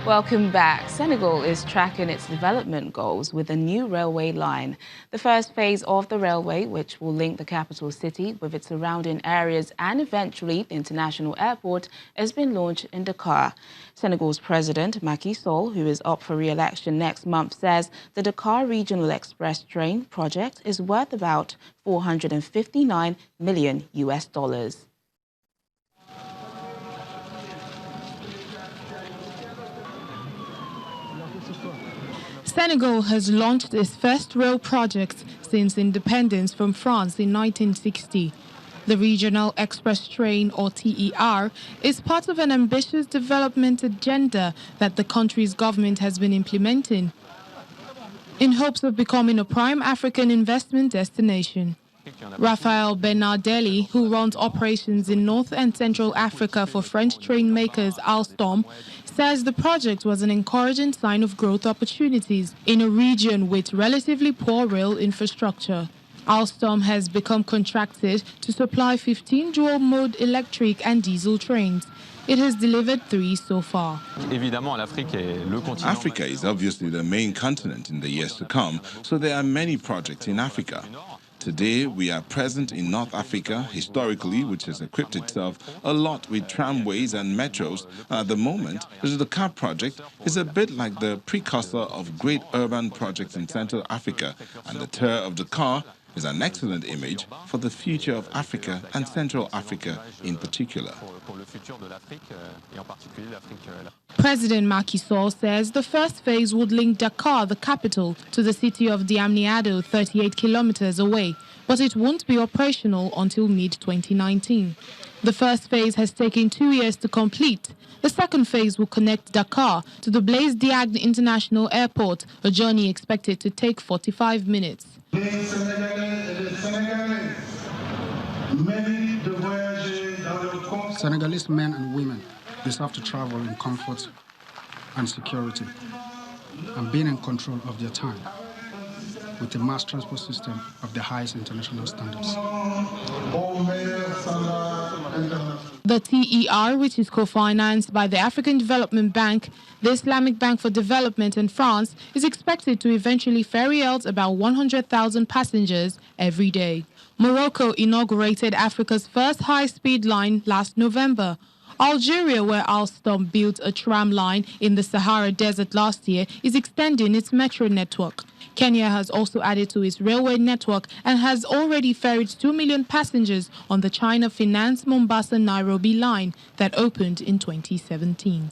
Welcome back. Senegal is tracking its development goals with a new railway line. The first phase of the railway, which will link the capital city with its surrounding areas and eventually the international airport, has been launched in Dakar. Senegal's President Macky Sall, who is up for re-election next month, says the Dakar Regional Express Train project is worth about $459 million. Senegal has launched its first rail project since independence from France in 1960. The Regional Express Train, or TER, is part of an ambitious development agenda that the country's government has been implementing in hopes of becoming a prime African investment destination. Raphael Bernardelli, who runs operations in North and Central Africa for French train makers Alstom, says the project was an encouraging sign of growth opportunities in a region with relatively poor rail infrastructure. Alstom has become contracted to supply 15 dual-mode electric and diesel trains. It has delivered 3 so far. Africa is obviously the main continent in the years to come, so there are many projects in Africa. Today, we are present in North Africa, historically, which has equipped itself a lot with tramways and metros. At the moment, the Dakar project is a bit like the precursor of great urban projects in Central Africa, and the Tour of Dakar is an excellent image for the future of Africa and Central Africa in particular. President Macky Sall says the first phase would link Dakar, the capital, to the city of Diamniadio, 38 kilometers away, but it won't be operational until mid-2019. The first phase has taken 2 years to complete. The second phase will connect Dakar to the Blaise Diagne International Airport, a journey expected to take 45 minutes. Senegalese men and women deserve to travel in comfort and security and being in control of their time with a mass transport system of the highest international standards. The TER, which is co-financed by the African Development Bank, the Islamic Bank for Development and France, is expected to eventually ferry out about 100,000 passengers every day. Morocco inaugurated Africa's first high-speed line last November. Algeria, where Alstom built a tram line in the Sahara Desert last year, is extending its metro network. Kenya has also added to its railway network and has already ferried 2 million passengers on the China-financed Mombasa-Nairobi line that opened in 2017.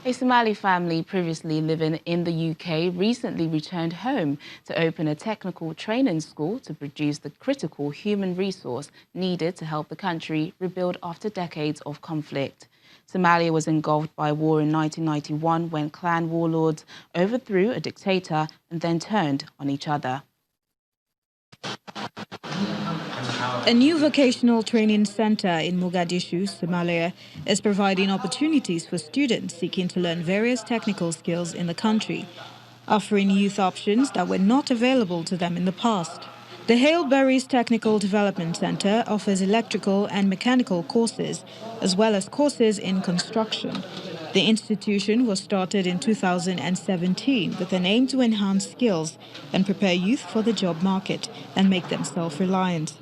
A Somali family previously living in the UK recently returned home to open a technical training school to produce the critical human resource needed to help the country rebuild after decades of conflict. Somalia was engulfed by war in 1991 when clan warlords overthrew a dictator and then turned on each other. A new vocational training center in Mogadishu, Somalia, is providing opportunities for students seeking to learn various technical skills in the country, offering youth options that were not available to them in the past. The Haleberries Technical Development Center offers electrical and mechanical courses, as well as courses in construction. The institution was started in 2017 with an aim to enhance skills and prepare youth for the job market and make them self-reliant.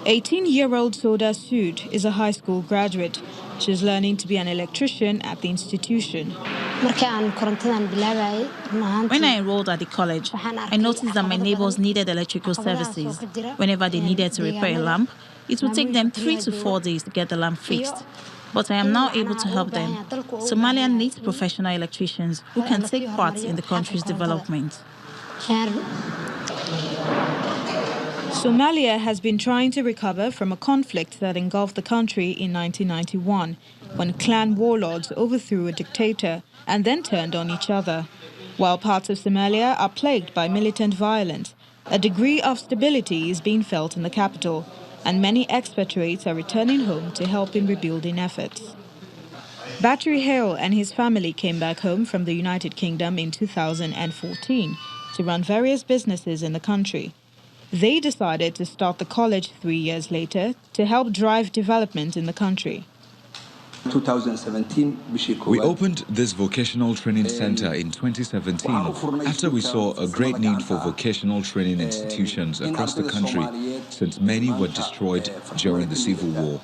18-year-old Soda Sud is a high school graduate. She's learning to be an electrician at the institution. When I enrolled at the college, I noticed that my neighbors needed electrical services. Whenever they needed to repair a lamp, it would take them 3 to 4 days to get the lamp fixed. But I am now able to help them. Somalia needs professional electricians who can take part in the country's development. Somalia has been trying to recover from a conflict that engulfed the country in 1991, when clan warlords overthrew a dictator and then turned on each other. While parts of Somalia are plagued by militant violence, a degree of stability is being felt in the capital, and many expatriates are returning home to help in rebuilding efforts. Battery Hale and his family came back home from the United Kingdom in 2014 to run various businesses in the country. They decided to start the college 3 years later to help drive development in the country. We opened this vocational training center in 2017 after we saw a great need for vocational training institutions across the country, since many were destroyed during the civil war.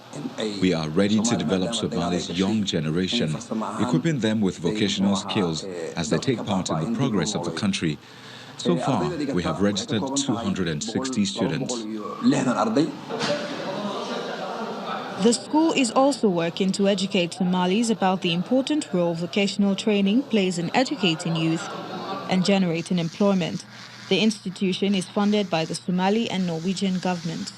We are ready to develop Somali's young generation, equipping them with vocational skills as they take part in the progress of the country. So far, we have registered 260 students. The school is also working to educate Somalis about the important role vocational training plays in educating youth and generating employment. The institution is funded by the Somali and Norwegian governments.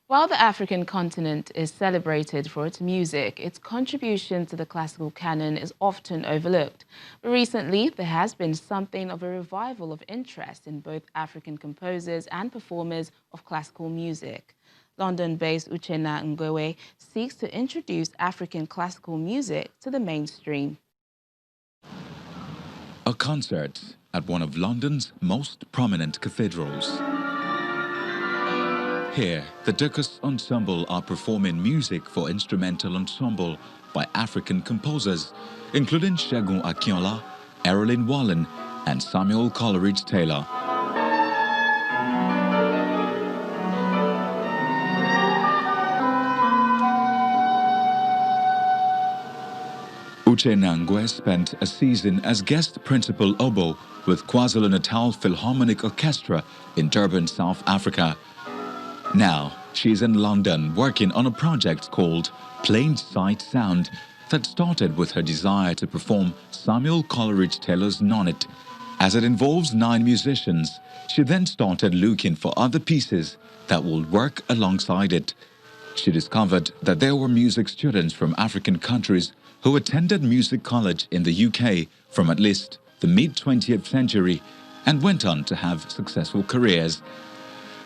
While the African continent is celebrated for its music, its contribution to the classical canon is often overlooked. But recently, there has been something of a revival of interest in both African composers and performers of classical music. London-based Uchenna Ngowe seeks to introduce African classical music to the mainstream. A concert at one of London's most prominent cathedrals. Here, the Dukas Ensemble are performing music for instrumental ensemble by African composers, including Segun Akinola, Errolyn Wallen, and Samuel Coleridge Taylor. Uchenna Ngowe spent a season as guest principal oboe with KwaZulu-Natal Philharmonic Orchestra in Durban, South Africa. Now, she's in London working on a project called Plain Sight Sound that started with her desire to perform Samuel Coleridge Taylor's Nonnet. As it involves 9 musicians, she then started looking for other pieces that would work alongside it. She discovered that there were music students from African countries who attended music college in the UK from at least the mid-20th century and went on to have successful careers.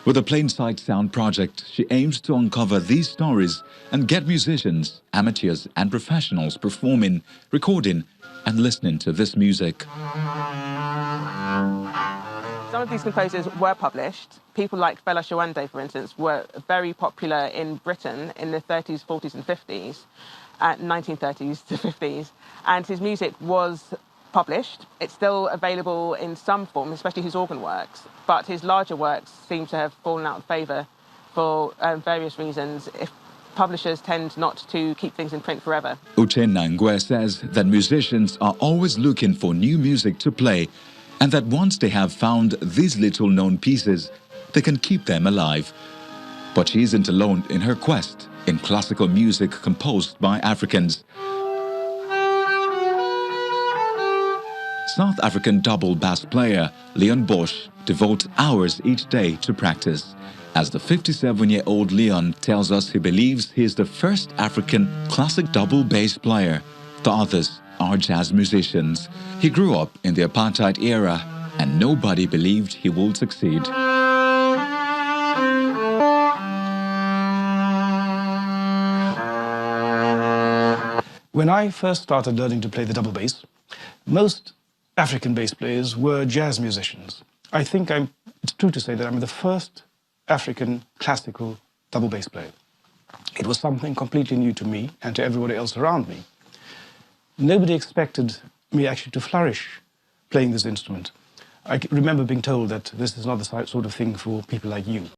With the Plain Sight Sound project, she aims to uncover these stories and get musicians, amateurs and professionals performing, recording and listening to this music. Some of these composers were published. People like Fela Shawande, for instance, were very popular in Britain in the 30s, 40s and 50s, 1930s to 50s, and his music was published. It's still available in some form, especially his organ works, but his larger works seem to have fallen out of favour for various reasons. If publishers tend not to keep things in print forever. Uchenna Ngowe says that musicians are always looking for new music to play, and that once they have found these little-known pieces, they can keep them alive. But she isn't alone in her quest in classical music composed by Africans. South African double bass player Leon Bosch devotes hours each day to practice. As the 57-year-old Leon tells us, he believes he is the first African classic double bass player. The others are jazz musicians. He grew up in the apartheid era and nobody believed he would succeed. When I first started learning to play the double bass, most African bass players were jazz musicians. I think it's true to say that I'm the first African classical double bass player. It was something completely new to me and to everybody else around me. Nobody expected me actually to flourish playing this instrument. I remember being told that this is not the sort of thing for people like you.